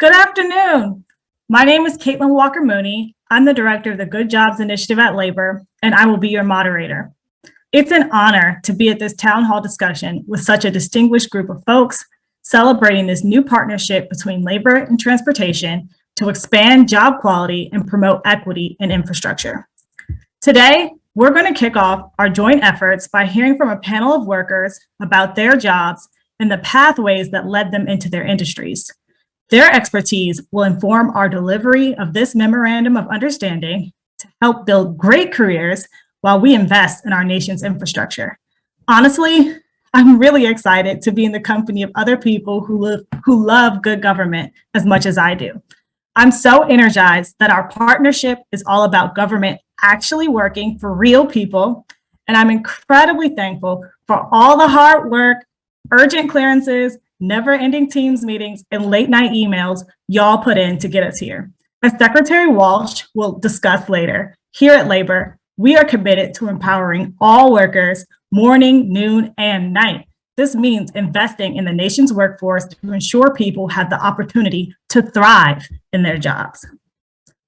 Good afternoon. My name is Caitlin Walker-Mooney. I'm the director of the Good Jobs Initiative at Labor, and I will be your moderator. It's an honor to be at this town hall discussion with such a distinguished group of folks celebrating this new partnership between labor and transportation to expand job quality and promote equity in infrastructure. Today, we're going to kick off our joint efforts by hearing from a panel of workers about their jobs and the pathways that led them into their industries. Their expertise will inform our delivery of this Memorandum of Understanding to help build great careers while we invest in our nation's infrastructure. Honestly, I'm really excited to be in the company of other people who love good government as much as I do. I'm so energized that our partnership is all about government actually working for real people, and I'm incredibly thankful for all the hard work, urgent clearances, never-ending Teams meetings, and late-night emails y'all put in to get us here. As Secretary Walsh will discuss later, here at Labor, we are committed to empowering all workers morning, noon, and night. This means investing in the nation's workforce to ensure people have the opportunity to thrive in their jobs.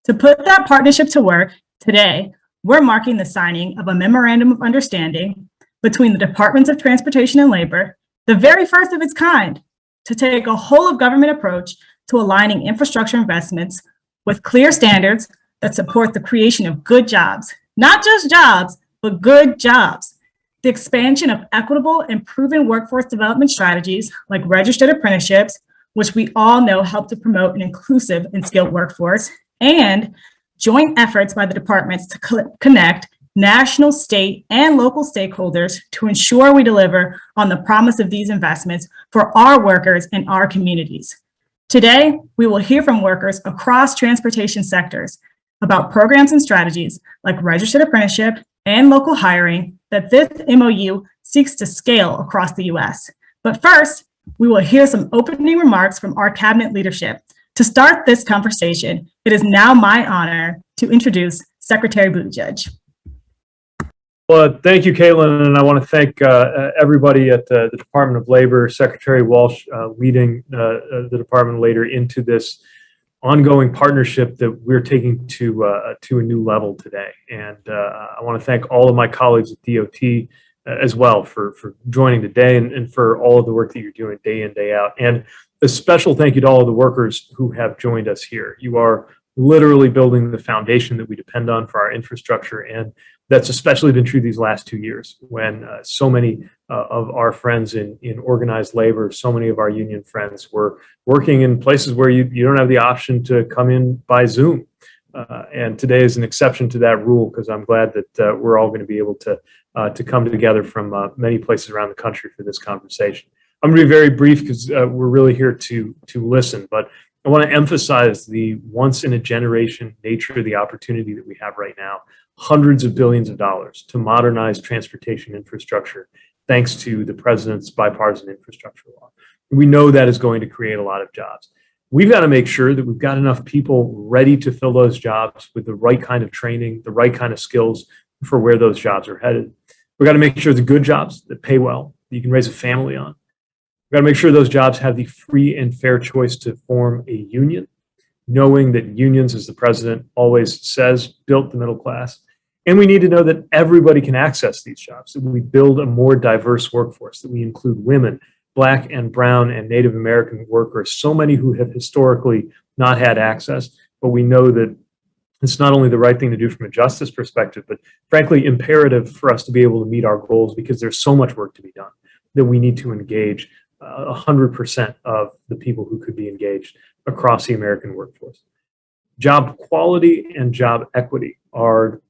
To put that partnership to work, today, we're marking the signing of a Memorandum of Understanding between the Departments of Transportation and Labor, the very first of its kind, to take a whole of government approach to aligning infrastructure investments with clear standards that support the creation of good jobs, not just jobs, but good jobs. The expansion of equitable and proven workforce development strategies like registered apprenticeships, which we all know help to promote an inclusive and skilled workforce, and joint efforts by the departments to connect national, state, and local stakeholders to ensure we deliver on the promise of these investments for our workers and our communities. Today, we will hear from workers across transportation sectors about programs and strategies like registered apprenticeship and local hiring that this MOU seeks to scale across the U.S. But first, we will hear some opening remarks from our cabinet leadership. To start this conversation, it is now my honor to introduce Secretary Buttigieg. Well, thank you, Caitlin, and I want to thank everybody at the Department of Labor, Secretary Walsh leading the Department of Labor into this ongoing partnership that we're taking to a new level today. And I want to thank all of my colleagues at DOT as well for joining today and for all of the work that you're doing day in, day out. And a special thank you to all of the workers who have joined us here. You are literally building the foundation that we depend on for our infrastructure, and that's especially been true these last 2 years when so many of our friends in organized labor, so many of our union friends were working in places where you don't have the option to come in by Zoom. And today is an exception to that rule because I'm glad that we're all going to be able to come together from many places around the country for this conversation. I'm going to be very brief because we're really here to listen, but I want to emphasize the once in a generation nature of the opportunity that we have right now. Hundreds of billions of dollars to modernize transportation infrastructure, thanks to the president's bipartisan infrastructure law. We know that is going to create a lot of jobs. We've got to make sure that we've got enough people ready to fill those jobs with the right kind of training, the right kind of skills for where those jobs are headed. We've got to make sure the good jobs that pay well, that you can raise a family on. We've got to make sure those jobs have the free and fair choice to form a union, knowing that unions, as the president always says, built the middle class. And we need to know that everybody can access these jobs, that we build a more diverse workforce, that we include women, Black and Brown and Native American workers, so many who have historically not had access, but we know that it's not only the right thing to do from a justice perspective, but frankly, imperative for us to be able to meet our goals because there's so much work to be done that we need to engage 100% of the people who could be engaged across the American workforce. Job quality and job equity are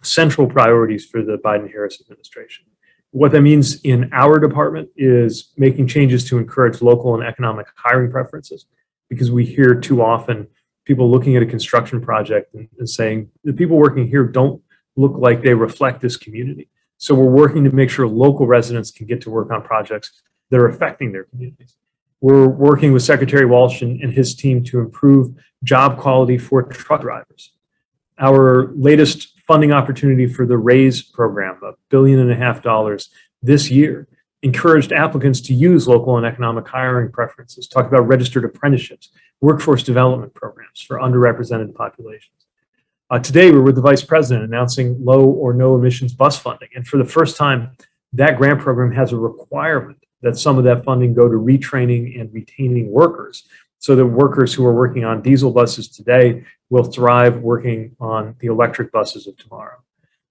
central priorities for the Biden-Harris administration. What that means in our department is making changes to encourage local and economic hiring preferences, because we hear too often people looking at a construction project and saying, the people working here don't look like they reflect this community. So we're working to make sure local residents can get to work on projects that are affecting their communities. We're working with Secretary Walsh and his team to improve job quality for truck drivers. Our latest funding opportunity for the RAISE program, $1.5 billion this year, encouraged applicants to use local and economic hiring preferences, talked about registered apprenticeships, workforce development programs for underrepresented populations. Today, we're with the Vice President announcing low or no emissions bus funding. And for the first time, that grant program has a requirement that some of that funding go to retraining and retaining workers, so that workers who are working on diesel buses today will thrive working on the electric buses of tomorrow.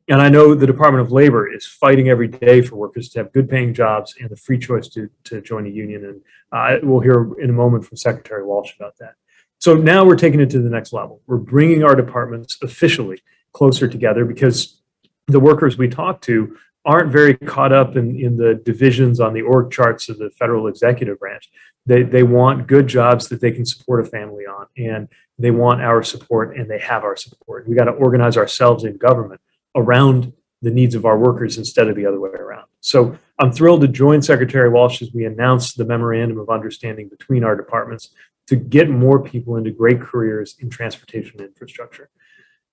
And I know the Department of Labor is fighting every day for workers to have good paying jobs and the free choice to join a union. And we'll hear in a moment from Secretary Walsh about that. So now we're taking it to the next level. We're bringing our departments officially closer together because the workers we talk to aren't very caught up in the divisions on the org charts of the federal executive branch. They want good jobs that they can support a family on, and they want our support, and they have our support. We got to organize ourselves in government around the needs of our workers instead of the other way around. So I'm thrilled to join Secretary Walsh as we announce the Memorandum of Understanding between our departments to get more people into great careers in transportation infrastructure.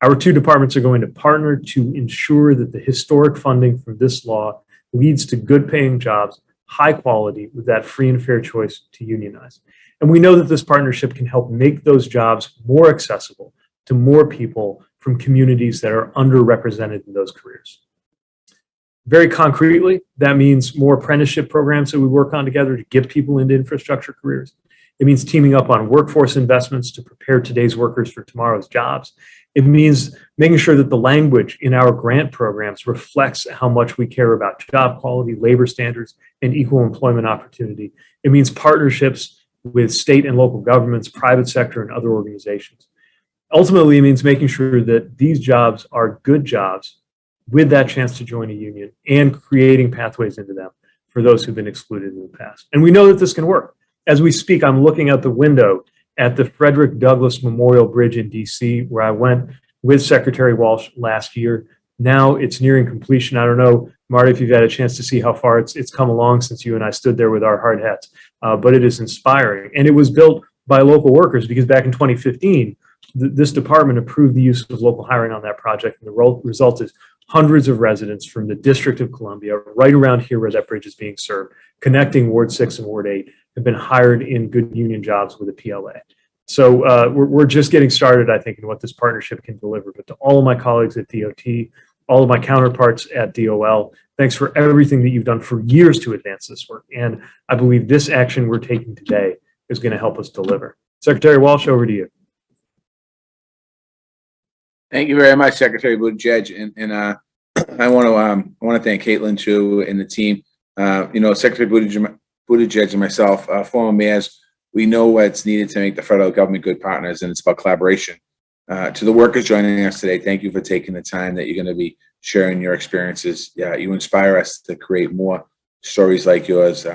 Our two departments are going to partner to ensure that the historic funding from this law leads to good paying jobs, high quality, with that free and fair choice to unionize. And we know that this partnership can help make those jobs more accessible to more people from communities that are underrepresented in those careers. Very concretely, that means more apprenticeship programs that we work on together to get people into infrastructure careers. It means teaming up on workforce investments to prepare today's workers for tomorrow's jobs. It means making sure that the language in our grant programs reflects how much we care about job quality, labor standards, and equal employment opportunity. It means partnerships with state and local governments, private sector, and other organizations. Ultimately, it means making sure that these jobs are good jobs with that chance to join a union and creating pathways into them for those who've been excluded in the past. And we know that this can work. As we speak, I'm looking out the window at the Frederick Douglass Memorial Bridge in DC, where I went with Secretary Walsh last year. Now it's nearing completion. I don't know, Marty, if you've had a chance to see how far it's come along since you and I stood there with our hard hats, but it is inspiring. And it was built by local workers because back in 2015, this department approved the use of local hiring on that project, and the result is hundreds of residents from the District of Columbia, right around here where that bridge is being served, connecting Ward 6 and Ward 8, have been hired in good union jobs with a PLA. So we're just getting started, I think, in what this partnership can deliver. But to all of my colleagues at DOT, all of my counterparts at DOL, thanks for everything that you've done for years to advance this work. And I believe this action we're taking today is going to help us deliver. Secretary Walsh, over to you. Thank you very much, Secretary Buttigieg, and I want to thank Caitlin too and the team. Secretary Buttigieg and myself, former mayors, we know what's needed to make the federal government good partners, and it's about collaboration. To the workers joining us today, thank you for taking the time that you're going to be sharing your experiences. Yeah, you inspire us to create more stories like yours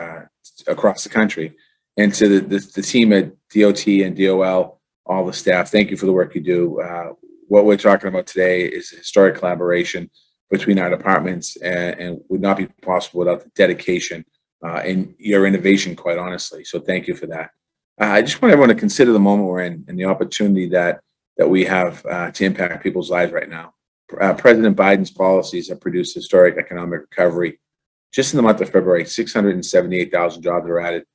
across the country. And to the team at DOT and DOL, all the staff, thank you for the work you do. What we're talking about today is historic collaboration between our departments, and would not be possible without the dedication and your innovation, quite honestly. So thank you for that. I just want everyone to consider the moment we're in and the opportunity that we have to impact people's lives right now. President Biden's policies have produced historic economic recovery. Just in the month of February, 678,000 jobs were added.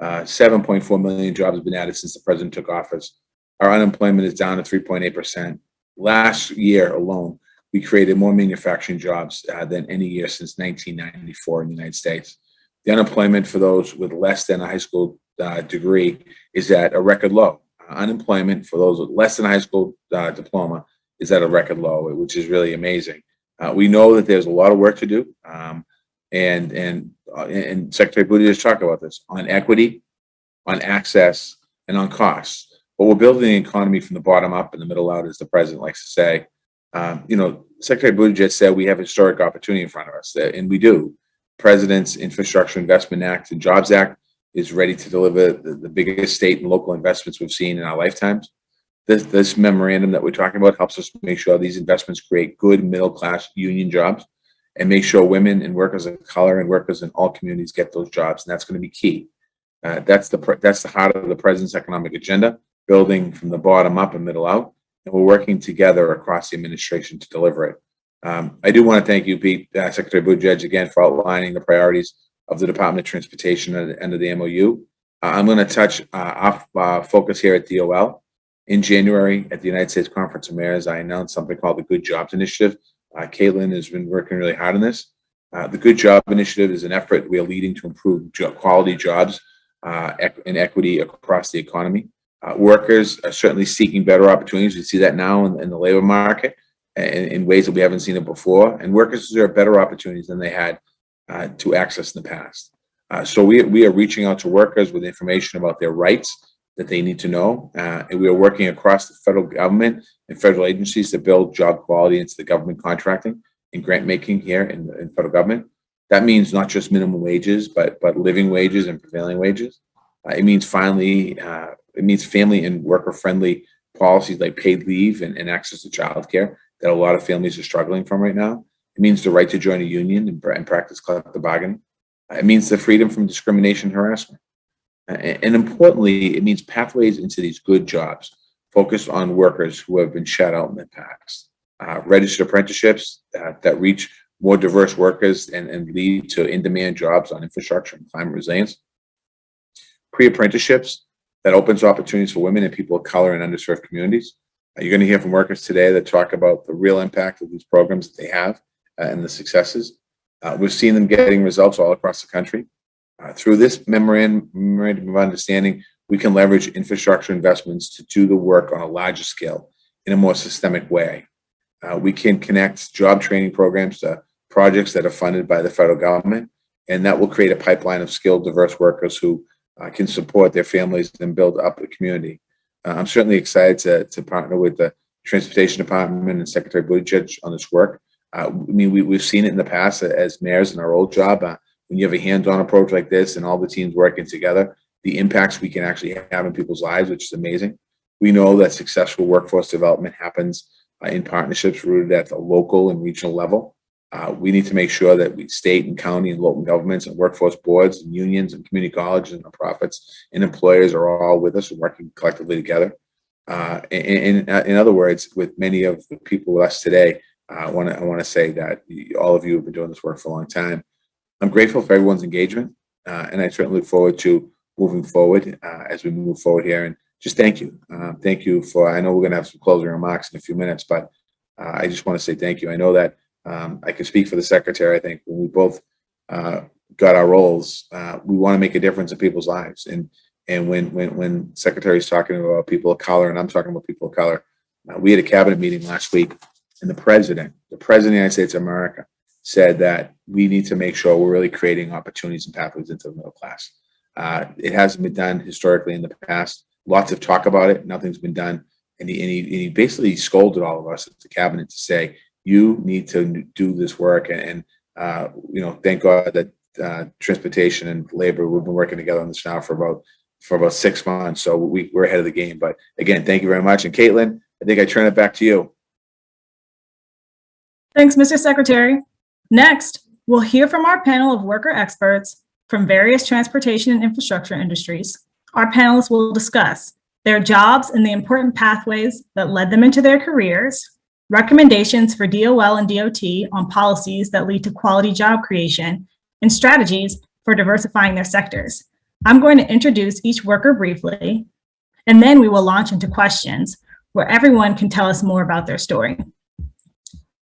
7.4 million jobs have been added since the president took office. Our unemployment is down to 3.8%. Last year alone, we created more manufacturing jobs than any year since 1994 in the United States. The unemployment for those with less than a high school degree is at a record low. Unemployment for those with less than a high school diploma is at a record low, which is really amazing. We know that there's a lot of work to do, and Secretary Buttigieg talked about this on equity, on access, and on costs. But we're building the economy from the bottom up and the middle out, as the president likes to say. Secretary Buttigieg said we have a historic opportunity in front of us, and we do. President's Infrastructure Investment Act and Jobs Act is ready to deliver the biggest state and local investments we've seen in our lifetimes. This memorandum that we're talking about helps us make sure these investments create good middle-class union jobs and make sure women and workers of color and workers in all communities get those jobs, and that's going to be key. That's the heart of the president's economic agenda, building from the bottom up and middle out, and we're working together across the administration to deliver it. I do want to thank you, Pete, Secretary Buttigieg, again for outlining the priorities of the Department of Transportation under the MOU. I'm going to touch off focus here at DOL. In January at the United States Conference of Mayors, I announced something called the Good Jobs Initiative. Caitlin has been working really hard on this. The Good Job Initiative is an effort we are leading to improve quality jobs and equity across the economy. Workers are certainly seeking better opportunities. We see that now in the labor market in ways that we haven't seen it before. And workers deserve better opportunities than they had to access in the past. So we are reaching out to workers with information about their rights that they need to know. And we are working across the federal government and federal agencies to build job quality into the government contracting and grant making here in federal government. That means not just minimum wages, but living wages and prevailing wages. It means family and worker friendly policies like paid leave and access to childcare that a lot of families are struggling from right now. It means the right to join a union and practice collective bargaining. It means the freedom from discrimination and harassment. And importantly, it means pathways into these good jobs focused on workers who have been shut out in the past. Registered apprenticeships that reach more diverse workers and lead to in-demand jobs on infrastructure and climate resilience. Pre-apprenticeships that opens opportunities for women and people of color in underserved communities. You're going to hear from workers today that talk about the real impact of these programs that they have and the successes. We've seen them getting results all across the country. Through this memorandum of understanding, we can leverage infrastructure investments to do the work on a larger scale in a more systemic way. We can connect job training programs to projects that are funded by the federal government, and that will create a pipeline of skilled, diverse workers who can support their families and build up the community. I'm certainly excited to partner with the Transportation Department and Secretary Buttigieg on this work. I mean, we've seen it in the past as mayors in our old job. When you have a hands-on approach like this and all the teams working together, the impacts we can actually have in people's lives, which is amazing. We know that successful workforce development happens in partnerships rooted at the local and regional level. We need to make sure that state and county and local governments and workforce boards and unions and community colleges and nonprofits and employers are all with us and working collectively together. In other words, with many of the people with us today, I want to say that all of you have been doing this work for a long time. I'm grateful for everyone's engagement, and I certainly look forward to moving forward as we move forward here. And just thank you. Thank you for, I know we're going to have some closing remarks in a few minutes, but I just want to say thank you. I know that I can speak for the secretary. I think when we both got our roles, we want to make a difference in people's lives. And when secretary's talking about people of color, and I'm talking about people of color, we had a cabinet meeting last week, and the president of the United States of America said that we need to make sure we're really creating opportunities and pathways into the middle class. It hasn't been done historically in the past. Lots of talk about it. Nothing's been done. And he basically scolded all of us at the cabinet to say, you need to do this work. And thank God that transportation and labor, we've been working together on this now for about 6 months. So we're ahead of the game. But again, thank you very much. And Caitlin, I think I turn it back to you. Thanks, Mr. Secretary. Next, we'll hear from our panel of worker experts from various transportation and infrastructure industries. Our panelists will discuss their jobs and the important pathways that led them into their careers, recommendations for DOL and DOT on policies that lead to quality job creation, and strategies for diversifying their sectors. I'm going to introduce each worker briefly, and then we will launch into questions where everyone can tell us more about their story.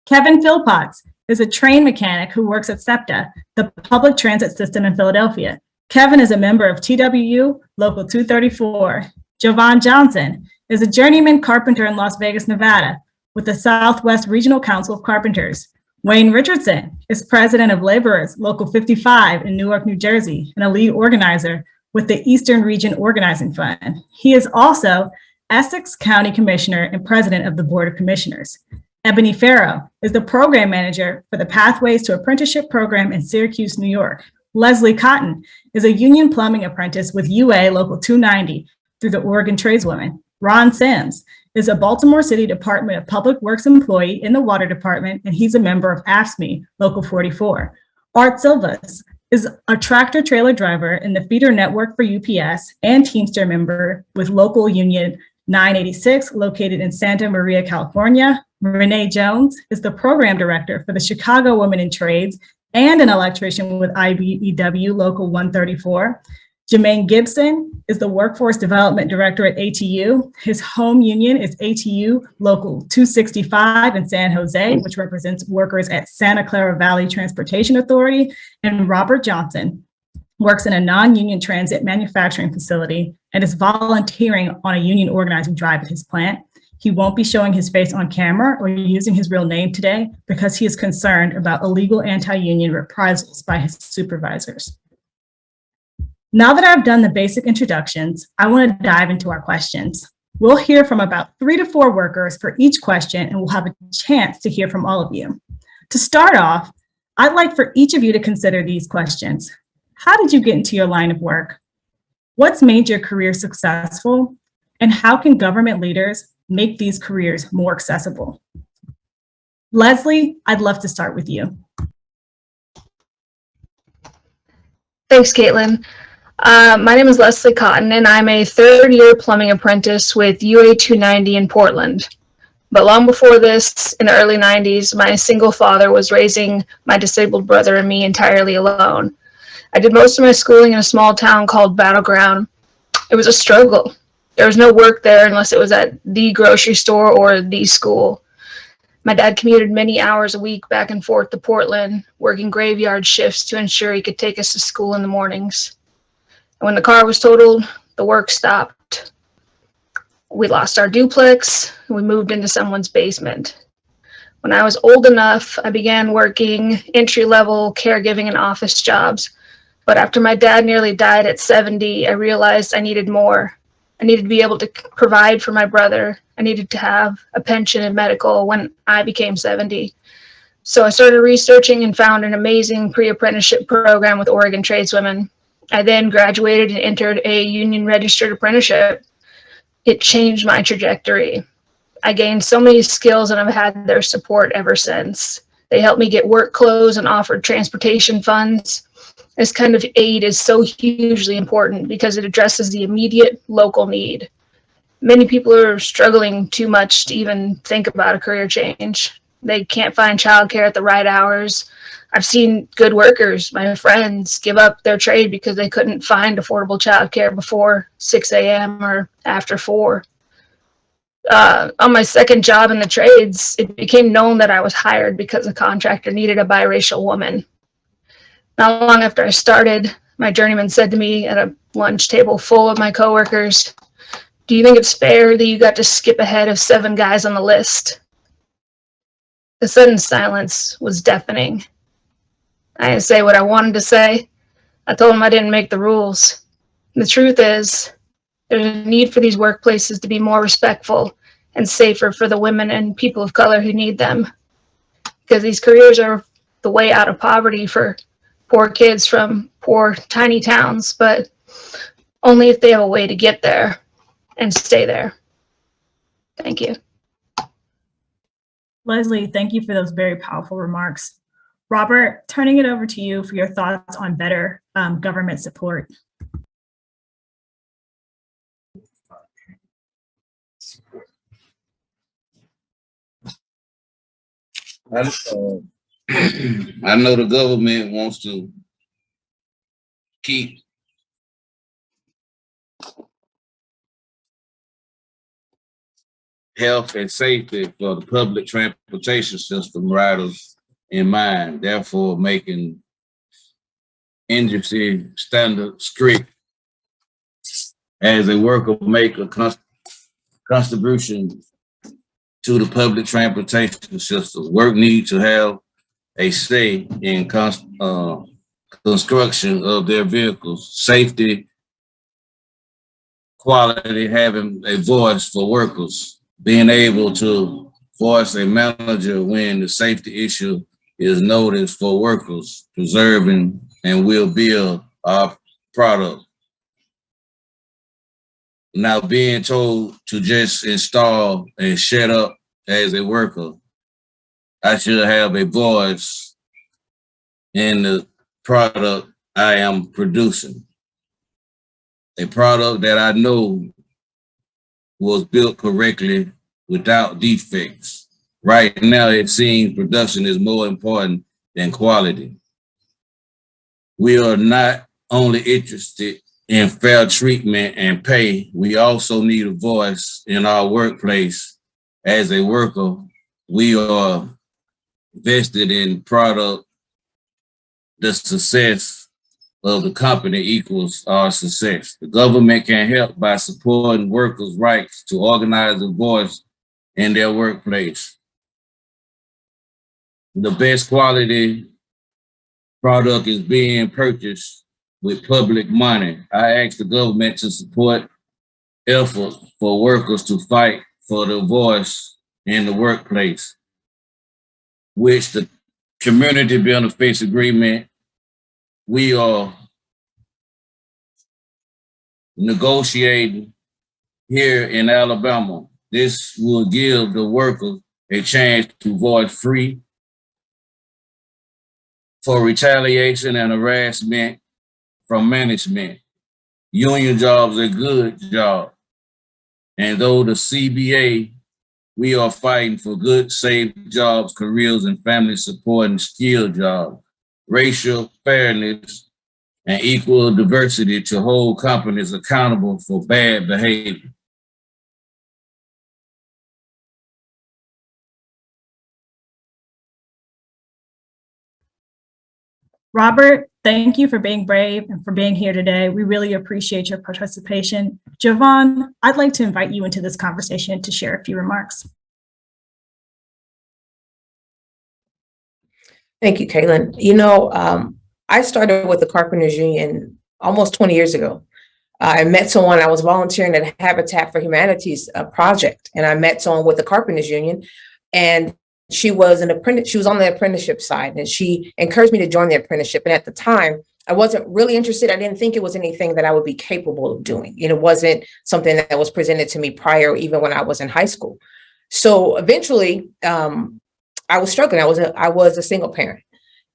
Kevin Philpotts is a train mechanic who works at SEPTA, the public transit system in Philadelphia. Kevin is a member of TWU Local 234. Jovan Johnson is a journeyman carpenter in Las Vegas, Nevada, with the Southwest Regional Council of Carpenters. Wayne Richardson is president of Laborers Local 55 in Newark, New Jersey, and a lead organizer with the Eastern Region Organizing Fund. He is also Essex County Commissioner and president of the Board of Commissioners. Ebony Farrow is the program manager for the Pathways to Apprenticeship program in Syracuse, New York. Leslie Cotton is a union plumbing apprentice with UA Local 290 through the Oregon Tradeswomen. Ron Sims is a Baltimore City Department of Public Works employee in the Water Department, and he's a member of AFSCME Local 44. Art Silvas is a tractor trailer driver in the feeder network for UPS and Teamster member with Local Union 986 located in Santa Maria, California. Renee Jones is the program director for the Chicago Women in Trades and an electrician with IBEW Local 134. Jermaine Gibson is the Workforce Development Director at ATU. His home union is ATU Local 265 in San Jose, which represents workers at Santa Clara Valley Transportation Authority. And Robert Johnson works in a non-union transit manufacturing facility and is volunteering on a union organizing drive at his plant. He won't be showing his face on camera or using his real name today because he is concerned about illegal anti-union reprisals by his supervisors. Now that I've done the basic introductions, I want to dive into our questions. We'll hear from about 3 to 4 workers for each question, and we'll have a chance to hear from all of you. To start off, I'd like for each of you to consider these questions. How did you get into your line of work? What's made your career successful? And how can government leaders make these careers more accessible? Leslie, I'd love to start with you. Thanks, Caitlin. My name is Leslie Cotton, and I'm a third-year plumbing apprentice with UA 290 in Portland. But long before this, in the early 90s, my single father was raising my disabled brother and me entirely alone. I did most of my schooling in a small town called Battleground. It was a struggle. There was no work there unless it was at the grocery store or the school. My dad commuted many hours a week back and forth to Portland, working graveyard shifts to ensure he could take us to school in the mornings. And when the car was totaled, the work stopped. We lost our duplex, and we moved into someone's basement. When I was old enough, I began working entry-level caregiving and office jobs. But after my dad nearly died at 70, I realized I needed more. I needed to be able to provide for my brother. I needed to have a pension and medical when I became 70. So I started researching and found an amazing pre-apprenticeship program with Oregon tradeswomen. I then graduated and entered a union registered apprenticeship. It changed my trajectory. I gained so many skills and I've had their support ever since. They helped me get work clothes and offered transportation funds. This kind of aid is so hugely important because it addresses the immediate local need. Many people are struggling too much to even think about a career change. They can't find childcare at the right hours. I've seen good workers, my friends, give up their trade because they couldn't find affordable childcare before 6 a.m. or after 4. On my second job in the trades, it became known that I was hired because a contractor needed a biracial woman. Not long after I started, my journeyman said to me at a lunch table full of my coworkers, "Do you think it's fair that you got to skip ahead of 7 guys on the list?" The sudden silence was deafening. I didn't say what I wanted to say. I told him I didn't make the rules. The truth is, there's a need for these workplaces to be more respectful and safer for the women and people of color who need them. Because these careers are the way out of poverty for poor kids from poor, tiny towns, but only if they have a way to get there and stay there. Thank you. Leslie, thank you for those very powerful remarks. Robert, turning it over to you for your thoughts on better government support. I know the government wants to keep health and safety for the public transportation system riders in mind, therefore making industry standards strict. As a worker, make a contribution to the public transportation system. Work needs to have a say in construction of their vehicles, safety, quality, having a voice for workers, being able to voice a manager when the safety issue is noticed for workers, preserving and will build our product. Now being told to just install and shut up as a worker, I should have a voice in the product I am producing. A product that I know was built correctly without defects. Right now, it seems production is more important than quality. We are not only interested in fair treatment and pay, we also need a voice in our workplace. As a worker, we are vested in product. The success of the company equals our success. The government can help by supporting workers' rights to organize a voice in their workplace. The best quality product is being purchased with public money. I ask the government to support efforts for workers to fight for the voice in the workplace, which the community benefits agreement we are negotiating here in Alabama. This will give the workers a chance to voice free for retaliation and harassment from management. Union jobs are good jobs. And though the CBA, we are fighting for good, safe jobs, careers, and family support and skilled jobs, racial fairness, and equal diversity to hold companies accountable for bad behavior. Robert, thank you for being brave and for being here today. We really appreciate your participation. Javon, I'd like to invite you into this conversation to share a few remarks. Thank you, Caitlin. You know, I started with the Carpenters Union almost 20 years ago. I met someone, I was volunteering at Habitat for Humanity's project, and I met someone with the Carpenters Union, and she was an apprentice. She was on the apprenticeship side, and she encouraged me to join the apprenticeship. And at the time, I wasn't really interested. I didn't think it was anything that I would be capable of doing. You know, it wasn't something that was presented to me prior, even when I was in high school. So eventually, I was struggling. I was a single parent,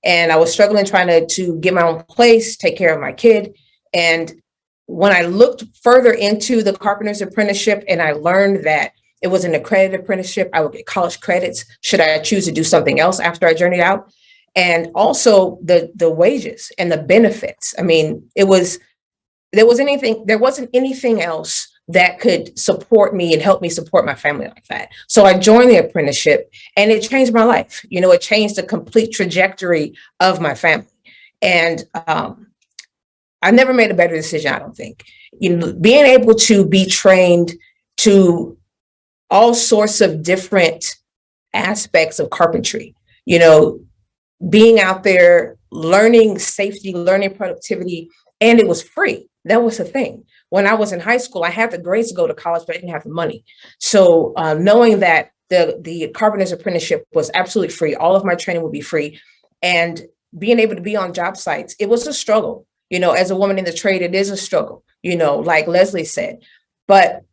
and I was struggling trying to get my own place, take care of my kid. And when I looked further into the carpenter's apprenticeship, and I learned that it was an accredited apprenticeship, I would get college credits should I choose to do something else after I journeyed out. And also the wages and the benefits. I mean, there wasn't anything else that could support me and help me support my family like that. So I joined the apprenticeship, and it changed my life. You know, it changed the complete trajectory of my family. And I never made a better decision, I don't think. You know, being able to be trained to all sorts of different aspects of carpentry, you know, being out there, learning safety, learning productivity, and it was free. That was the thing. When I was in high school, I had the grades to go to college, but I didn't have the money. So knowing that the carpenter's apprenticeship was absolutely free, all of my training would be free, and being able to be on job sites, it was a struggle. You know, as a woman in the trade, it is a struggle, you know, like Leslie said. But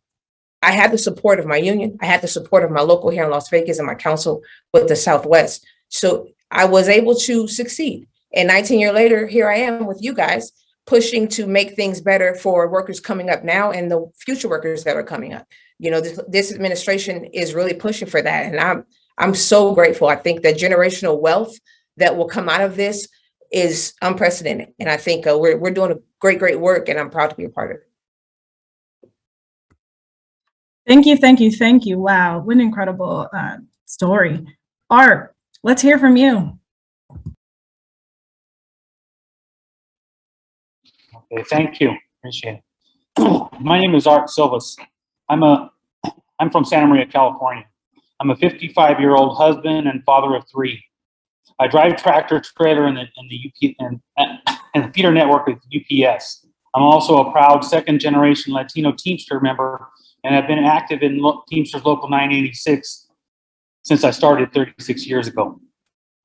I had the support of my union. I had the support of my local here in Las Vegas and my council with the Southwest. So I was able to succeed. And 19 years later, here I am with you guys, pushing to make things better for workers coming up now and the future workers that are coming up. You know, this administration is really pushing for that. And I'm so grateful. I think the generational wealth that will come out of this is unprecedented. And I think we're doing a great work, and I'm proud to be a part of it. Thank you. Wow, what an incredible story. Art, let's hear from you. Okay, thank you. Appreciate it. My name is Art Silvas. I'm from Santa Maria, California. I'm a 55-year-old husband and father of 3. I drive tractor trailer in the feeder network with UPS. I'm also a proud second-generation Latino Teamster member, and have been active in Teamsters Local 986 since I started 36 years ago.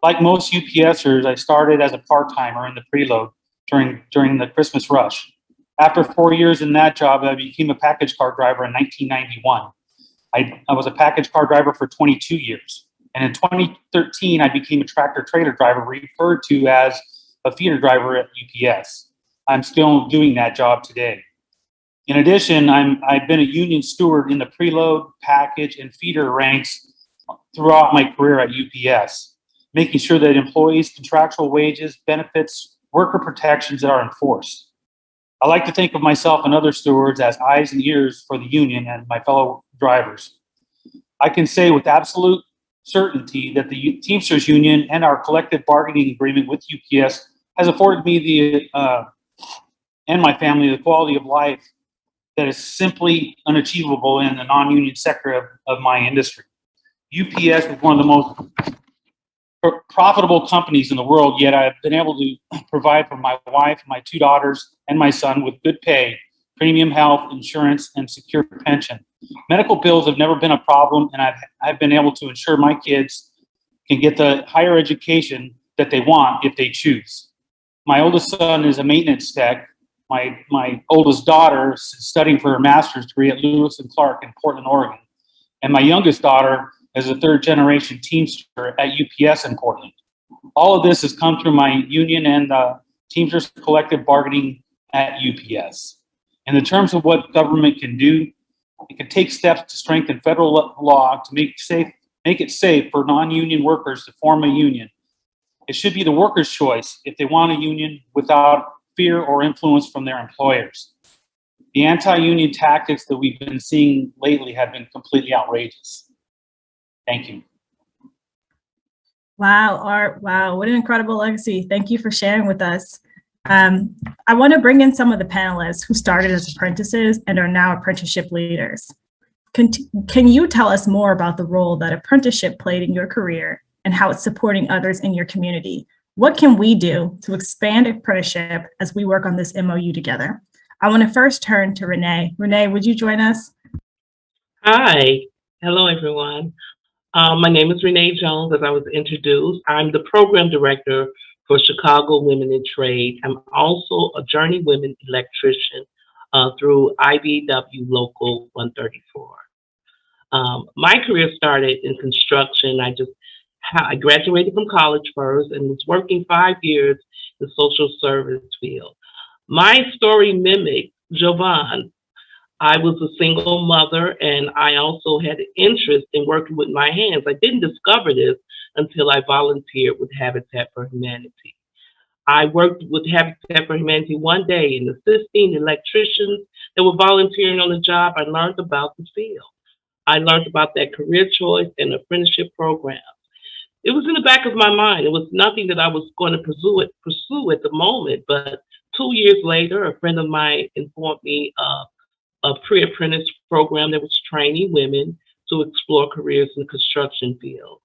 Like most UPSers, I started as a part-timer in the preload during the Christmas rush. After 4 years in that job, I became a package car driver in 1991. I was a package car driver for 22 years. And in 2013, I became a tractor trailer driver, referred to as a feeder driver at UPS. I'm still doing that job today. In addition, I've been a union steward in the preload, package, and feeder ranks throughout my career at UPS, making sure that employees' contractual wages, benefits, worker protections that are enforced. I like to think of myself and other stewards as eyes and ears for the union and my fellow drivers. I can say with absolute certainty that the Teamsters Union and our collective bargaining agreement with UPS has afforded me and my family the quality of life that is simply unachievable in the non-union sector of my industry. UPS is one of the most profitable companies in the world, yet I've been able to provide for my wife, my 2 daughters, and my son with good pay, premium health insurance, and secure pension. Medical bills have never been a problem, and I've been able to ensure my kids can get the higher education that they want if they choose. My oldest son is a maintenance tech. My oldest daughter is studying for her master's degree at Lewis and Clark in Portland, Oregon. And my youngest daughter is a 3rd-generation Teamster at UPS in Portland. All of this has come through my union and the Teamsters collective bargaining at UPS. In the terms of what government can do, it can take steps to strengthen federal law to make it safe for non-union workers to form a union. It should be the workers' choice if they want a union without fear or influence from their employers. The anti-union tactics that we've been seeing lately have been completely outrageous. Thank you. Wow, Art. Wow, what an incredible legacy. Thank you for sharing with us. I want to bring in some of the panelists who started as apprentices and are now apprenticeship leaders. Can you tell us more about the role that apprenticeship played in your career and how it's supporting others in your community? What can we do to expand apprenticeship as we work on this MOU together? I want to first turn to Renee. Renee, would you join us? Hi. Hello, everyone. My name is Renee Jones, as I was introduced. I'm the program director for Chicago Women in Trade. I'm also a journeywoman electrician through IBEW Local 134. My career started in construction. I graduated from college first and was working 5 years in the social service field. My story mimicked Jovan. I was a single mother, and I also had an interest in working with my hands. I didn't discover this until I volunteered with Habitat for Humanity. I worked with Habitat for Humanity one day and assisting electricians that were volunteering on the job. I learned about the field. I learned about that career choice and apprenticeship program. It was in the back of my mind. It was nothing that I was going to pursue at the moment, but 2 years later, a friend of mine informed me of a pre-apprentice program that was training women to explore careers in the construction field.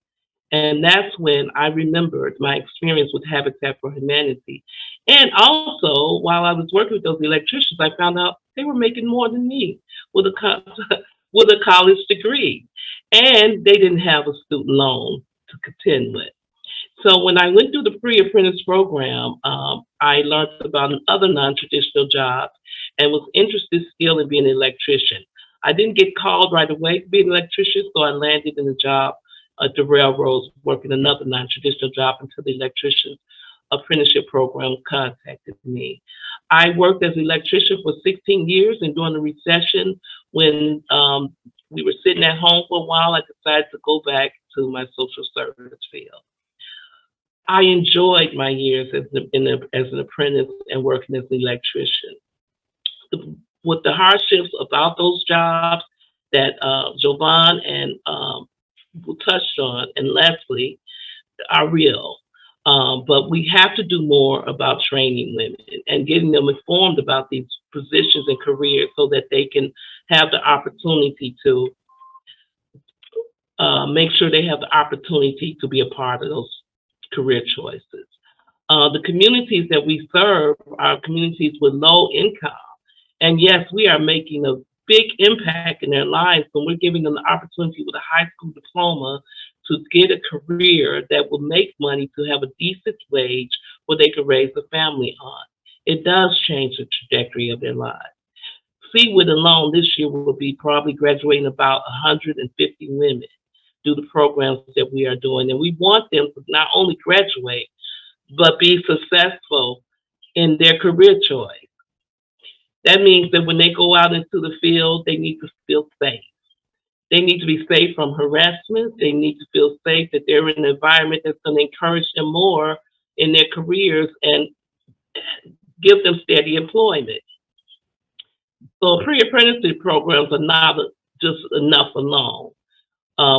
And that's when I remembered my experience with Habitat for Humanity. And also, while I was working with those electricians, I found out they were making more than me with a college degree. And they didn't have a student loan to contend with. So when I went through the pre-apprentice program, I learned about other non-traditional jobs and was interested still in being an electrician. I didn't get called right away to be an electrician, so I landed in a job at the railroads working another non-traditional job until the electrician apprenticeship program contacted me. I worked as an electrician for 16 years, and during the recession, when we were sitting at home for a while, I decided to go back to my social service field. I enjoyed my years as an apprentice and working as an electrician. With the hardships about those jobs that Jovan and touched on, and Leslie, are real. But we have to do more about training women and getting them informed about these positions and careers so that they can have the opportunity to make sure they have the opportunity to be a part of those career choices. The communities that we serve are communities with low income. And yes, we are making a big impact in their lives when we're giving them the opportunity with a high school diploma to get a career that will make money to have a decent wage where they can raise a family on. It does change the trajectory of their lives. Seawood alone this year will be probably graduating about 150 women through the programs that we are doing. And we want them to not only graduate, but be successful in their career choice. That means that when they go out into the field, they need to feel safe. They need to be safe from harassment. They need to feel safe that they're in an environment that's going to encourage them more in their careers and give them steady employment. So pre-apprenticeship programs are not just enough alone.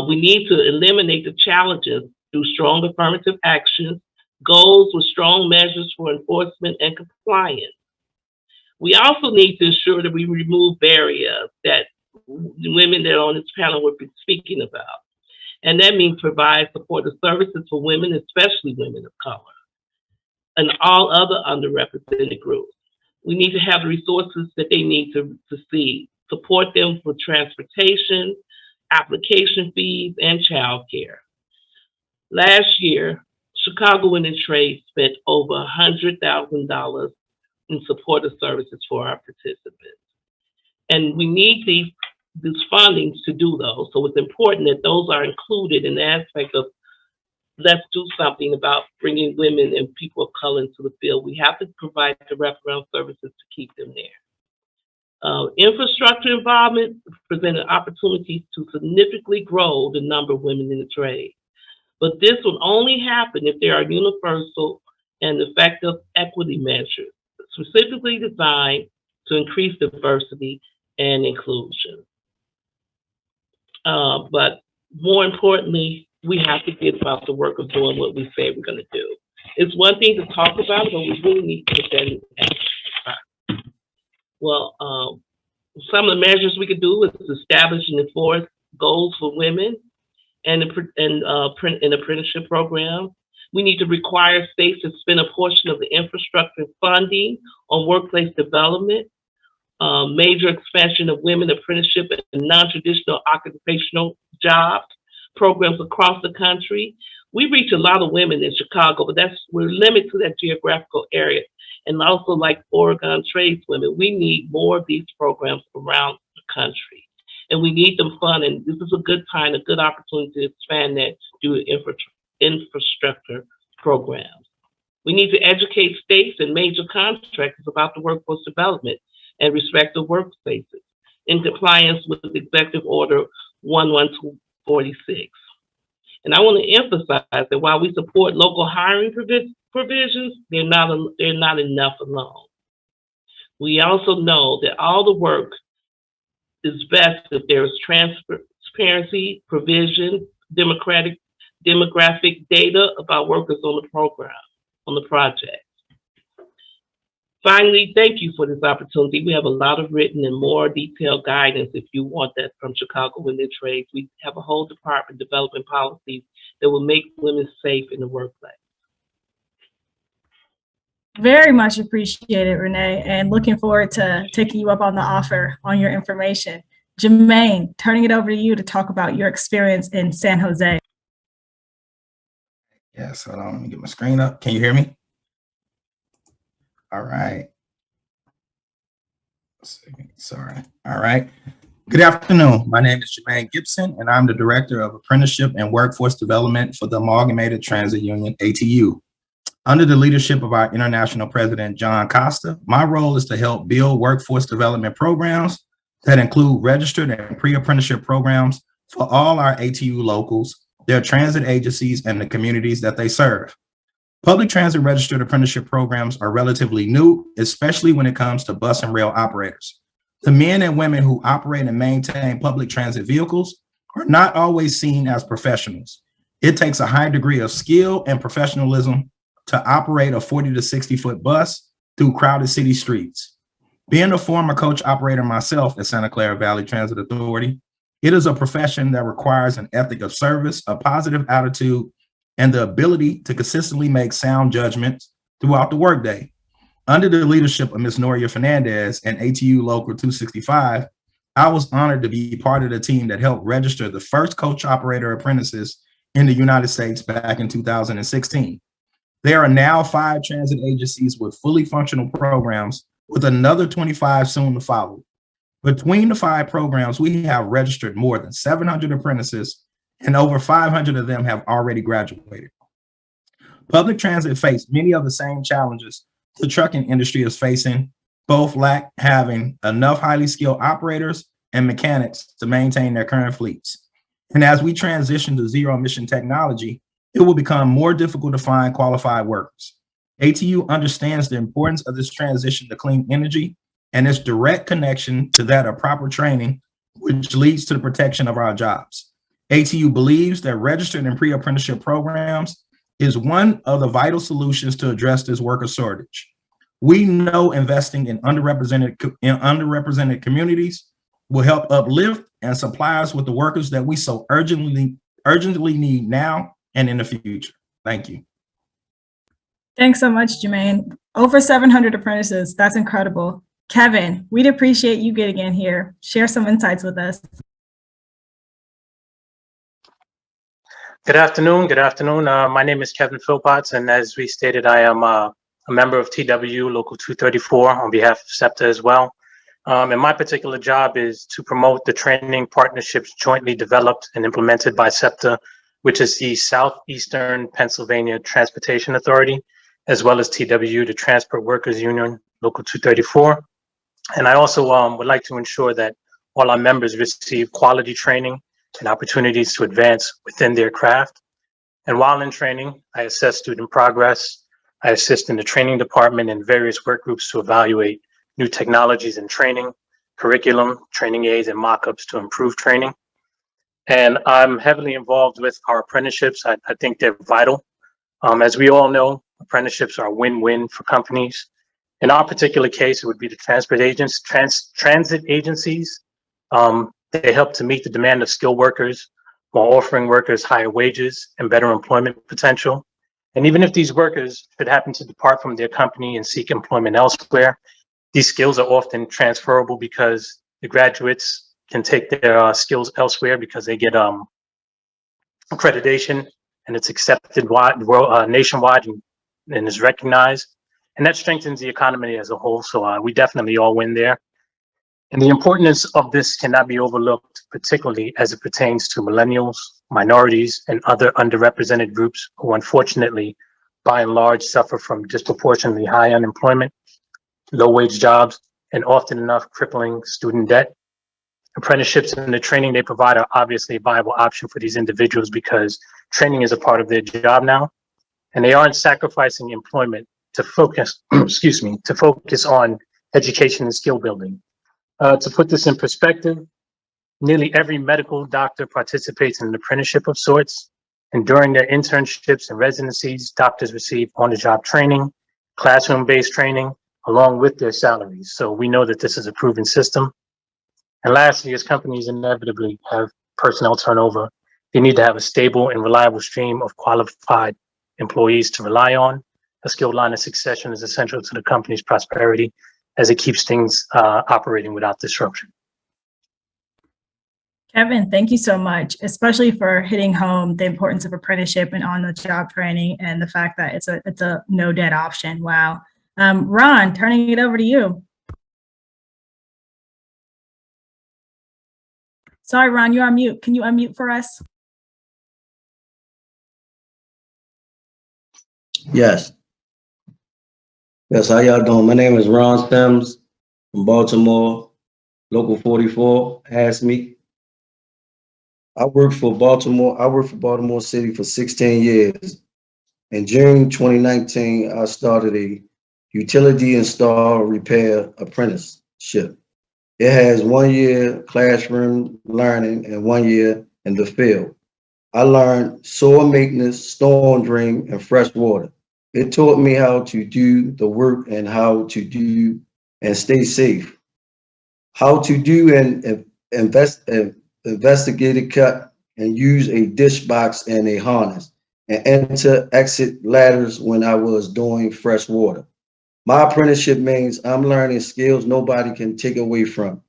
We need to eliminate the challenges through strong affirmative actions, goals with strong measures for enforcement and compliance. We also need to ensure that we remove barriers that women that are on this panel will be speaking about. And that means provide supportive services for women, especially women of color, and all other underrepresented groups. We need to have the resources that they need to support them for transportation, application fees, and childcare. Last year, Chicago Women in Trade spent over $100,000 in supportive services for our participants. And we need these fundings to do those. So it's important that those are included in the aspect of let's do something about bringing women and people of color into the field. We have to provide the wraparound services to keep them there. Infrastructure involvement presented opportunities to significantly grow the number of women in the trade. But this will only happen if there are universal and effective equity measures, specifically designed to increase diversity and inclusion. But more importantly, we have to get about the work of doing what we say we're going to do. It's one thing to talk about it, but we really need to put that in action. Well, some of the measures we could do is establish and enforce goals for women and apprenticeship programs. We need to require states to spend a portion of the infrastructure funding on workplace development, major expansion of women apprenticeship and non-traditional occupational jobs programs across the country. We reach a lot of women in Chicago, but we're limited to that geographical area. And also like Oregon tradeswomen, we need more of these programs around the country. And we need them funded. And this is a good time, a good opportunity to expand that through infrastructure programs. We need to educate states and major contractors about the workforce development and respective workspaces in compliance with Executive Order 11246. And I want to emphasize that while we support local hiring provisions, they're not enough alone. We also know that all the work is best if there is transparency, provision, demographic data about workers on the program, on the project. Finally, thank you for this opportunity. We have a lot of written and more detailed guidance if you want that from Chicago Women in Trades. We have a whole department developing policies that will make women safe in the workplace. Very much appreciated, Renee, and looking forward to taking you up on the offer on your information. Jermaine, turning it over to you to talk about your experience in San Jose. Yes, hold on, let me get my screen up. Can you hear me? All right. Sorry. All right. Good afternoon. My name is Jermaine Gibson, and I'm the Director of Apprenticeship and Workforce Development for the Amalgamated Transit Union, ATU. Under the leadership of our International President, John Costa, my role is to help build workforce development programs that include registered and pre-apprenticeship programs for all our ATU locals, their transit agencies, and the communities that they serve. Public transit registered apprenticeship programs are relatively new, especially when it comes to bus and rail operators. The men and women who operate and maintain public transit vehicles are not always seen as professionals. It takes a high degree of skill and professionalism to operate a 40 to 60-foot bus through crowded city streets. Being a former coach operator myself at Santa Clara Valley Transit Authority, it is a profession that requires an ethic of service, a positive attitude, and the ability to consistently make sound judgments throughout the workday. Under the leadership of Ms. Noria Fernandez and ATU Local 265, I was honored to be part of the team that helped register the first coach operator apprentices in the United States back in 2016. There are now 5 transit agencies with fully functional programs, with another 25 soon to follow. Between the 5 programs, we have registered more than 700 apprentices, and over 500 of them have already graduated. Public transit faced many of the same challenges the trucking industry is facing, both lack having enough highly skilled operators and mechanics to maintain their current fleets. And as we transition to zero emission technology, it will become more difficult to find qualified workers. ATU understands the importance of this transition to clean energy and its direct connection to that of proper training, which leads to the protection of our jobs. ATU believes that registered and pre-apprenticeship programs is one of the vital solutions to address this worker shortage. We know investing in underrepresented communities will help uplift and supply us with the workers that we so urgently need now and in the future. Thank you. Thanks so much, Jermaine. Over 700 apprentices, that's incredible. Kevin, we'd appreciate you getting in here. Share some insights with us. Good afternoon. Good afternoon. My name is Kevin Philpotts, and as we stated, I am a member of TW Local 234 on behalf of SEPTA as well. And my particular job is to promote the training partnerships jointly developed and implemented by SEPTA, which is the Southeastern Pennsylvania Transportation Authority, as well as TW, the Transport Workers Union, Local 234. And I also would like to ensure that all our members receive quality training and opportunities to advance within their craft. And while in training, I assess student progress. I assist in the training department and various work groups to evaluate new technologies in training, curriculum, training aids, and mock-ups to improve training. And I'm heavily involved with our apprenticeships. I think they're vital. As we all know, apprenticeships are a win-win for companies. In our particular case, it would be the transit agencies. They help to meet the demand of skilled workers while offering workers higher wages and better employment potential. And even if these workers should happen to depart from their company and seek employment elsewhere, these skills are often transferable because the graduates can take their skills elsewhere because they get accreditation and it's accepted nationwide and is recognized. And that strengthens the economy as a whole. So we definitely all win there. And the importance of this cannot be overlooked, particularly as it pertains to millennials, minorities, and other underrepresented groups who unfortunately, by and large, suffer from disproportionately high unemployment, low-wage jobs, and often enough crippling student debt. Apprenticeships and the training they provide are obviously a viable option for these individuals because training is a part of their job now, and they aren't sacrificing employment to focus, to focus on education and skill building. To put this in perspective, nearly every medical doctor participates in an apprenticeship of sorts, and during their internships and residencies, doctors receive on-the-job training, classroom-based training, along with their salaries. So we know that this is a proven system. And lastly, as companies inevitably have personnel turnover, they need to have a stable and reliable stream of qualified employees to rely on. A skilled line of succession is essential to the company's prosperity as it keeps things operating without disruption. Kevin, thank you so much, especially for hitting home the importance of apprenticeship and on-the-job training and the fact that it's a no-debt option. Wow. Ron, turning it over to you. Sorry, Ron, you're on mute. Can you unmute for us? Yes. Yes, how y'all doing? My name is Ron Stems from Baltimore, Local 44, Ask Me. I worked for Baltimore City for 16 years. In June 2019, I started a utility install repair apprenticeship. It has 1 year classroom learning and 1 year in the field. I learned soil maintenance, storm drain, and fresh water. It taught me how to do the work and how to do and stay safe. How to do and investigate a cut and use a dish box and a harness and enter exit ladders when I was doing fresh water. My apprenticeship means I'm learning skills nobody can take away from.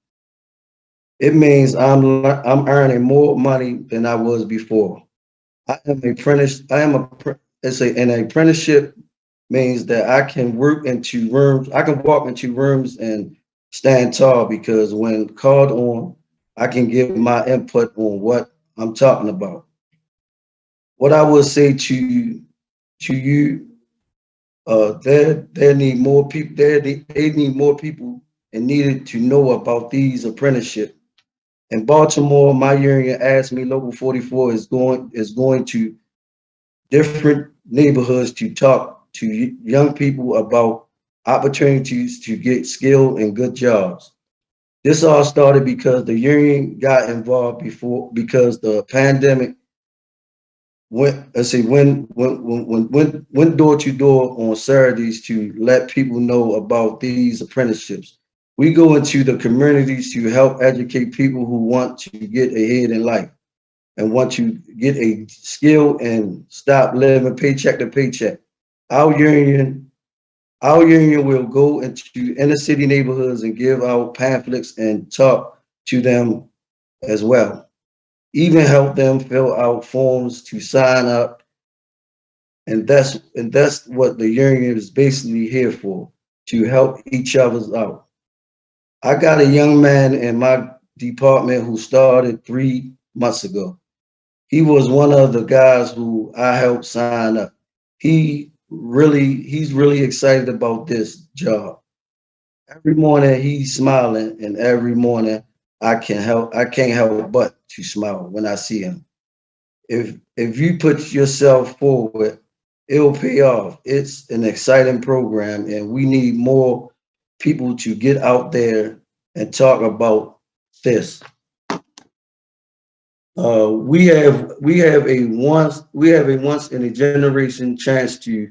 It means I'm earning more money than I was before. An apprenticeship means that I can work into rooms. I can walk into rooms and stand tall because when called on, I can give my input on what I'm talking about. What I would say to you, they need more people. They need more people and needed to know about these apprenticeships. In Baltimore, my union asked me, Local 44 is going to different neighborhoods to talk to young people about opportunities to get skilled and good jobs. This all started because the union got involved because the pandemic went door to door on Saturdays to let people know about these apprenticeships. We go into the communities to help educate people who want to get ahead in life and want to get a skill and stop living paycheck to paycheck. Our union will go into inner city neighborhoods and give out pamphlets and talk to them as well. Even help them fill out forms to sign up. And that's what the union is basically here for, to help each other out. I got a young man in my department who started 3 months ago. He was one of the guys who I helped sign up. He's really excited about this job. Every morning he's smiling, and every morning I can't help but to smile when I see him. If you put yourself forward, it'll pay off. It's an exciting program, and we need more people to get out there and talk about this. We have a once in a generation chance to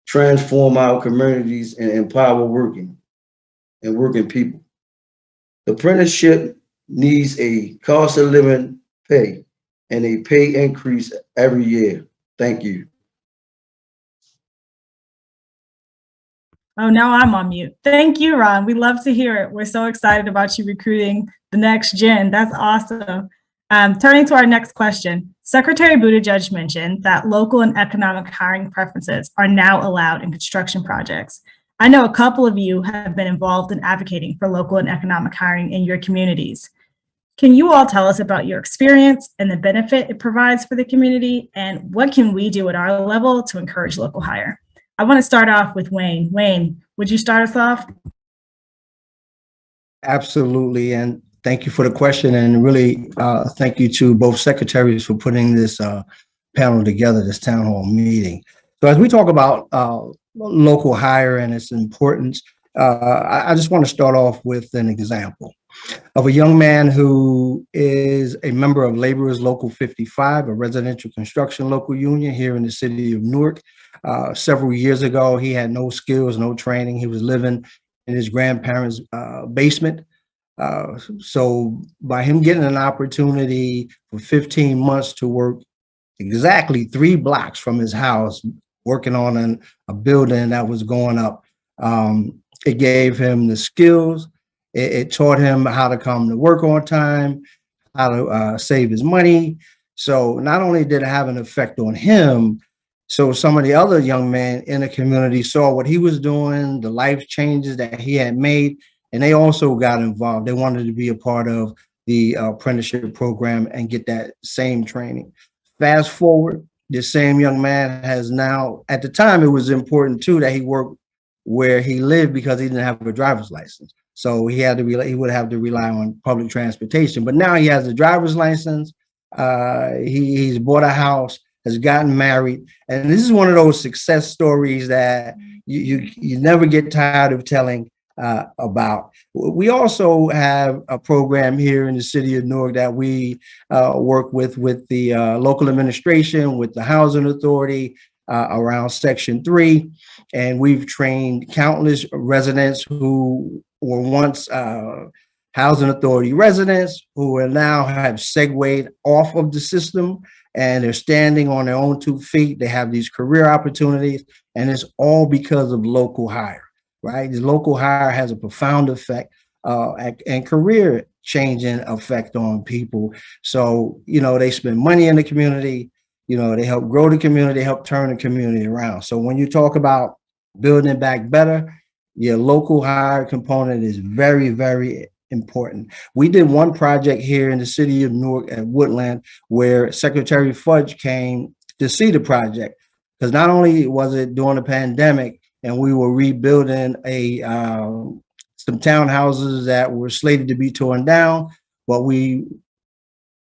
transform our communities and empower working people. The apprenticeship needs a cost of living pay and a pay increase every year. Thank you. Oh, now I'm on mute. Thank you, Ron. We love to hear it. We're so excited about you recruiting the next gen. That's awesome. Turning to our next question, Secretary Buttigieg mentioned that local and economic hiring preferences are now allowed in construction projects. I know a couple of you have been involved in advocating for local and economic hiring in your communities. Can you all tell us about your experience and the benefit it provides for the community, and what can we do at our level to encourage local hire? I want to start off with Wayne. Wayne, would you start us off? Absolutely, and thank you for the question, and really thank you to both secretaries for putting this panel together, this town hall meeting. So as we talk about local hire and its importance, I just want to start off with an example of a young man who is a member of Laborers Local 55, a residential construction local union here in the city of Newark. Several years ago, he had no skills, no training. He was living in his grandparents' basement. So by him getting an opportunity for 15 months to work exactly 3 blocks from his house, working on a building that was going up, it gave him the skills. It taught him how to come to work on time, how to save his money. So not only did it have an effect on him, so some of the other young men in the community saw what he was doing, the life changes that he had made, and they also got involved. They wanted to be a part of the apprenticeship program and get that same training. Fast forward, this same young man has now, at the time it was important too that he worked where he lived because he didn't have a driver's license. So he would have to rely on public transportation. But now he has a driver's license. He's bought a house, has gotten married, and this is one of those success stories that you never get tired of telling about. We also have a program here in the city of Newark that we work with the local administration, with the housing authority around Section 3, and we've trained countless residents who were once housing authority residents who are now have segued off of the system, and they're standing on their own 2 feet. They have these career opportunities, and it's all because of local hire, right? The local hire has a profound effect and career changing effect on people. So, they spend money in the community, they help grow the community, help turn the community around. So when you talk about building back better, your local hire component is very, very important. We did one project here in the city of Newark at Woodland where Secretary Fudge came to see the project, because not only was it during the pandemic and we were rebuilding some townhouses that were slated to be torn down, but we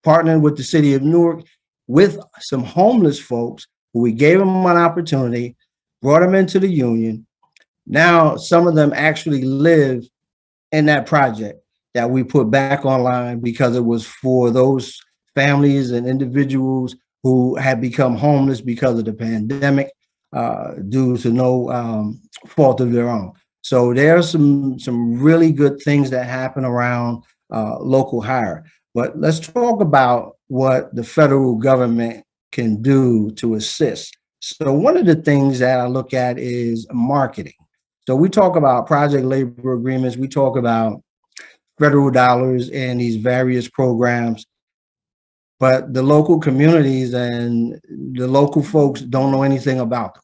partnered with the city of Newark with some homeless folks who we gave them an opportunity brought them into the union. Now, some of them actually live in that project that we put back online because it was for those families and individuals who had become homeless because of the pandemic due to no fault of their own. So there are some really good things that happen around local hire. But let's talk about what the federal government can do to assist. So one of the things that I look at is marketing. So we talk about project labor agreements, we talk about federal dollars in these various programs, but the local communities and the local folks don't know anything about them.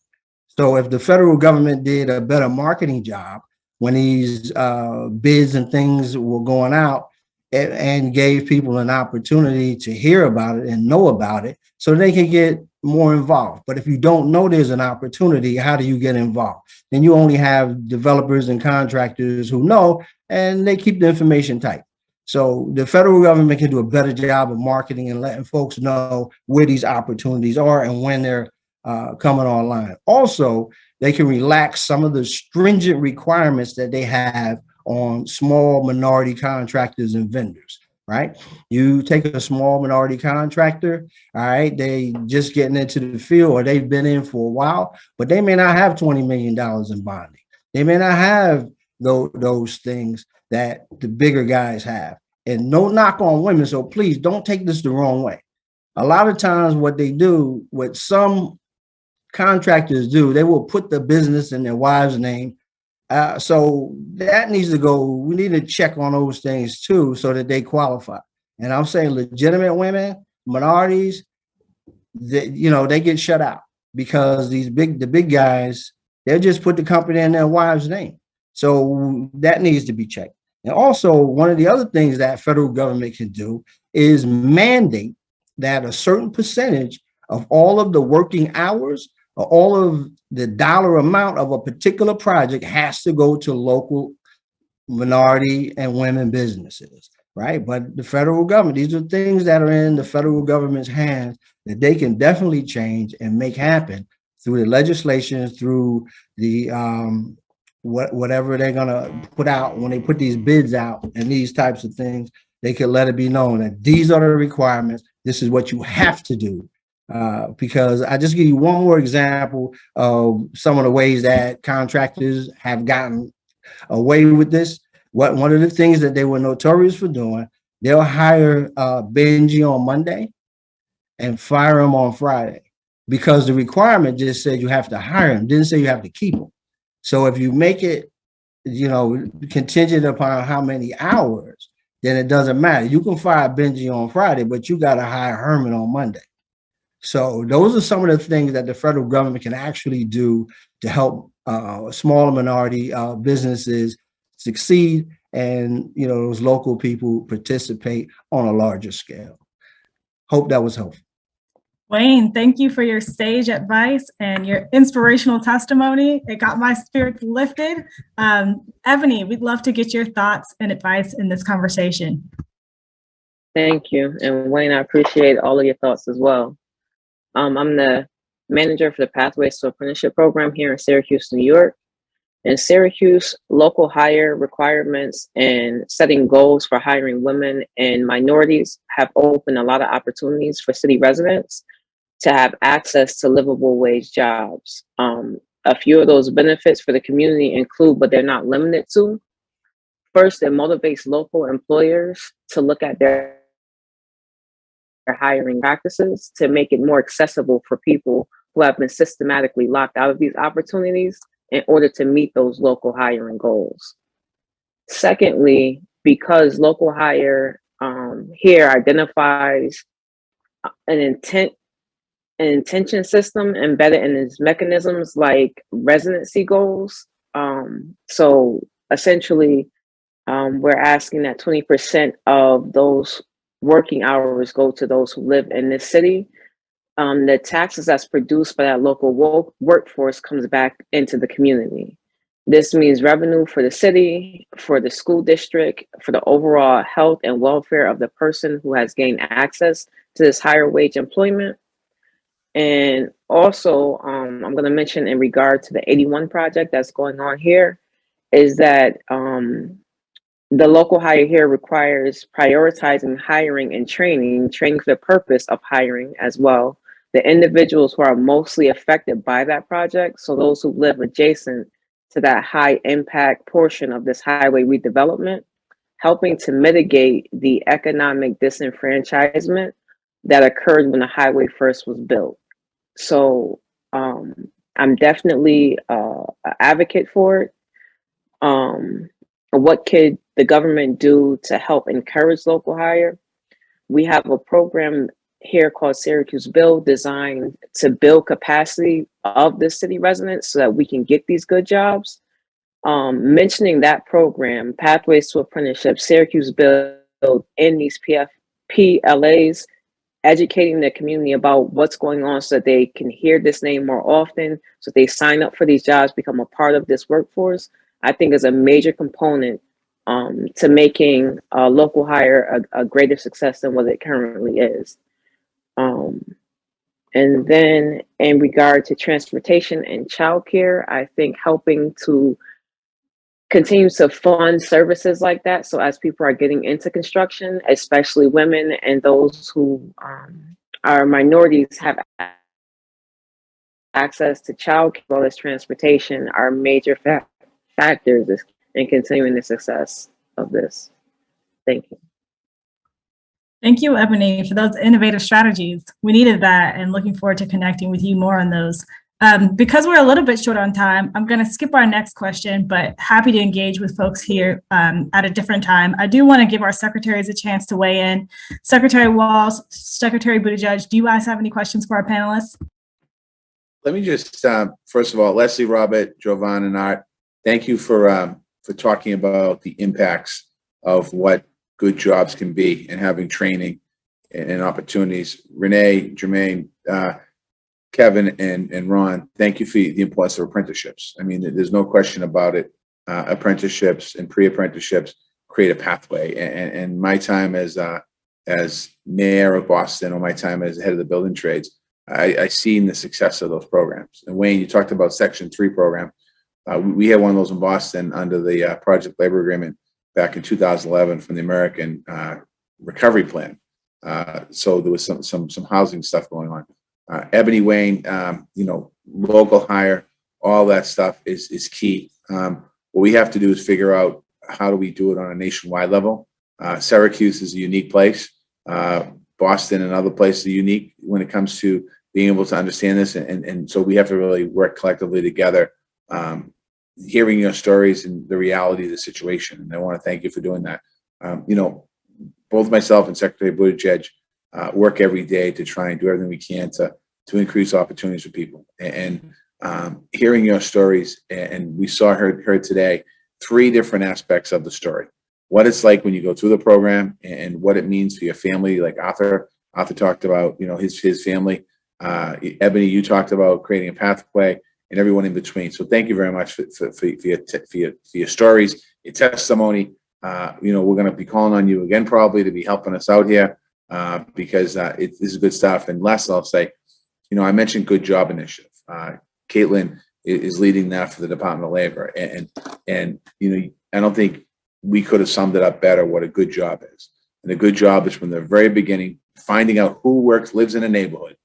So if the federal government did a better marketing job when these bids and things were going out and gave people an opportunity to hear about it and know about it so they can get more involved. But if you don't know there's an opportunity, how do you get involved? Then you only have developers and contractors who know, and they keep the information tight. So the federal government can do a better job of marketing and letting folks know where these opportunities are and when they're coming online. Also, they can relax some of the stringent requirements that they have on small minority contractors and vendors, right? You take a small minority contractor, all right, they just getting into the field or they've been in for a while, but they may not have $20 million in bonding. They may not have those things that the bigger guys have. And no knock on women, so please don't take this the wrong way. A lot of times what they do, what some contractors do, they will put the business in their wife's name. So that needs to go. We need to check on those things too, so that they qualify. And I'm saying legitimate women, minorities, they get shut out because the big guys, they'll just put the company in their wife's name. So that needs to be checked. And also, one of the other things that federal government can do is mandate that a certain percentage of all of the working hours or all of the dollar amount of a particular project has to go to local minority and women businesses, right? But the federal government, these are things that are in the federal government's hands that they can definitely change and make happen through the legislation, through the whatever they're gonna put out when they put these bids out and these types of things. They can let it be known that these are the requirements. This is what you have to do. Because I just give you one more example of some of the ways that contractors have gotten away with this. One of the things that they were notorious for doing, they'll hire Benji on Monday and fire him on Friday because the requirement just said you have to hire him, didn't say you have to keep him. So if you make it, contingent upon how many hours, then it doesn't matter. You can fire Benji on Friday, but you got to hire Herman on Monday. So those are some of the things that the federal government can actually do to help small minority businesses succeed and, those local people participate on a larger scale. Hope that was helpful. Wayne, thank you for your sage advice and your inspirational testimony. It got my spirits lifted. Ebony, we'd love to get your thoughts and advice in this conversation. Thank you. And Wayne, I appreciate all of your thoughts as well. I'm the manager for the Pathways to Apprenticeship program here in Syracuse, New York. In Syracuse, local hire requirements and setting goals for hiring women and minorities have opened a lot of opportunities for city residents to have access to livable wage jobs. A few of those benefits for the community include, but they're not limited to, first, it motivates local employers to look at their hiring practices to make it more accessible for people who have been systematically locked out of these opportunities in order to meet those local hiring goals. Secondly, because local hire here identifies an intention system embedded in its mechanisms like residency goals. So essentially, we're asking that 20% of those working hours go to those who live in this city. The taxes that's produced by that local workforce comes back into the community. This means revenue for the city, for the school district, for the overall health and welfare of the person who has gained access to this higher wage employment. And also, I'm going to mention in regard to the 81 project that's going on here, is that the local hire here requires prioritizing hiring and training for the purpose of hiring as well. The individuals who are mostly affected by that project, so those who live adjacent to that high impact portion of this highway redevelopment, helping to mitigate the economic disenfranchisement that occurred when the highway first was built. So I'm definitely an advocate for it. What could the government do to help encourage local hire? We have a program here called Syracuse Build, designed to build capacity of the city residents so that we can get these good jobs. Mentioning that program, Pathways to Apprenticeship, Syracuse Build, in these PLAs, educating the community about what's going on so that they can hear this name more often, so they sign up for these jobs, become a part of this workforce, I think is a major component to making local hire a greater success than what it currently is. And then in regard to transportation and childcare, I think helping to continue to fund services like that. So as people are getting into construction, especially women and those who are minorities, have access to childcare as well as transportation, are major factors in continuing the success of this. Thank you. Thank you, Ebony, for those innovative strategies. We needed that, and looking forward to connecting with you more on those. Because we're a little bit short on time, I'm going to skip our next question, but happy to engage with folks here at a different time. I do want to give our secretaries a chance to weigh in. Secretary Walsh, Secretary Buttigieg, do you guys have any questions for our panelists? Let me just, first of all, Leslie, Robert, Jovan, and Art, thank you for talking about the impacts of what good jobs can be and having training and opportunities. Renee, Jermaine, Kevin, and Ron, thank you for the importance of apprenticeships. I mean, there's no question about it. Apprenticeships and pre-apprenticeships create a pathway. And my time as mayor of Boston, or my time as head of the building trades, I seen the success of those programs. And Wayne, you talked about Section 3 program. We had one of those in Boston under the Project Labor Agreement back in 2011 from the American Recovery Plan. So there was some housing stuff going on. Ebony, Wayne, local hire, all that stuff is key. What we have to do is figure out how do we do it on a nationwide level. Syracuse is a unique place. Boston and other places are unique when it comes to being able to understand this. And so we have to really work collectively together, hearing your stories and the reality of the situation. And I want to thank you for doing that. Both myself and Secretary Buttigieg work every day to try and do everything we can to increase opportunities for people. And hearing your stories, and we heard today, 3 different aspects of the story. What it's like when you go through the program and what it means for your family, like Arthur talked about, his family. Ebony, you talked about creating a pathway, and everyone in between. So thank you very much for your stories, your testimony. We're going to be calling on you again probably to be helping us out here because this is good stuff. And last, I'll say, I mentioned Good Job Initiative. Caitlin is leading that for the Department of Labor, and I don't think we could have summed it up better what a good job is. And a good job is from the very beginning, finding out who lives in a neighborhood,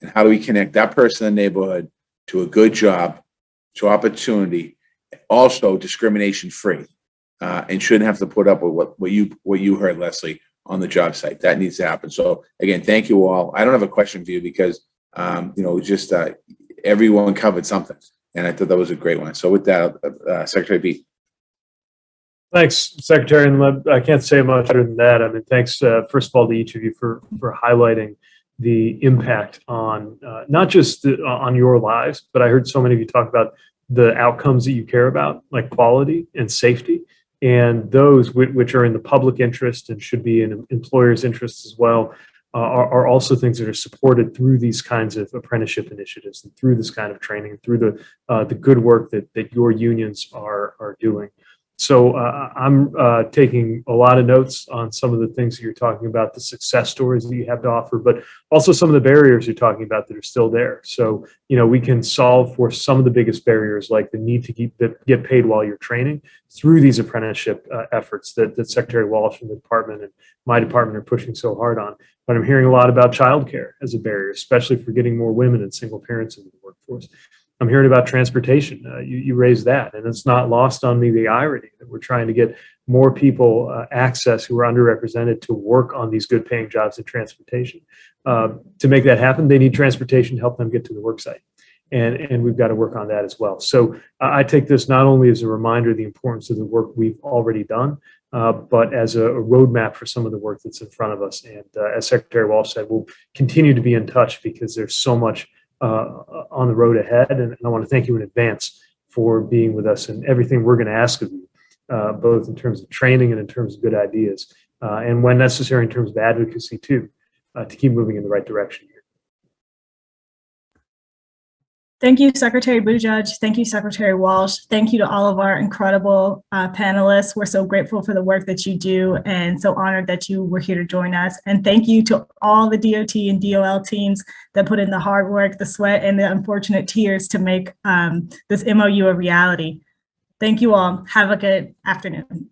and how do we connect that person in the neighborhood to a good job, to opportunity, also discrimination free, and shouldn't have to put up with what you heard, Leslie, on the job site. That needs to happen. So again, thank you all. I don't have a question for you because just everyone covered something, and I thought that was a great one. So with that, Secretary B. Thanks, Secretary. And I can't say much other than that. I mean, thanks, first of all, to each of you for highlighting the impact on not just on your lives, but I heard so many of you talk about the outcomes that you care about, like quality and safety, and those which are in the public interest and should be in employers' interests as well, are also things that are supported through these kinds of apprenticeship initiatives and through this kind of training, through the good work that your unions are doing. So I'm taking a lot of notes on some of the things that you're talking about, the success stories that you have to offer, but also some of the barriers you're talking about that are still there. So, we can solve for some of the biggest barriers, like the need to get paid while you're training, through these apprenticeship efforts that Secretary Walsh and the department and my department are pushing so hard on. But I'm hearing a lot about childcare as a barrier, especially for getting more women and single parents into the workforce. I'm hearing about transportation. You raised that, and it's not lost on me the irony that we're trying to get more people access who are underrepresented to work on these good paying jobs in transportation. To make that happen, they need transportation to help them get to the work site. And we've got to work on that as well. So I take this not only as a reminder of the importance of the work we've already done, but as a roadmap for some of the work that's in front of us. And as Secretary Walsh said, we'll continue to be in touch because there's so much on the road ahead. And I want to thank you in advance for being with us and everything we're going to ask of you, both in terms of training and in terms of good ideas, and when necessary in terms of advocacy too, to keep moving in the right direction here. Thank you, Secretary Buttigieg. Thank you, Secretary Walsh. Thank you to all of our incredible panelists. We're so grateful for the work that you do and so honored that you were here to join us. And thank you to all the DOT and DOL teams that put in the hard work, the sweat, and the unfortunate tears to make this MOU a reality. Thank you all. Have a good afternoon.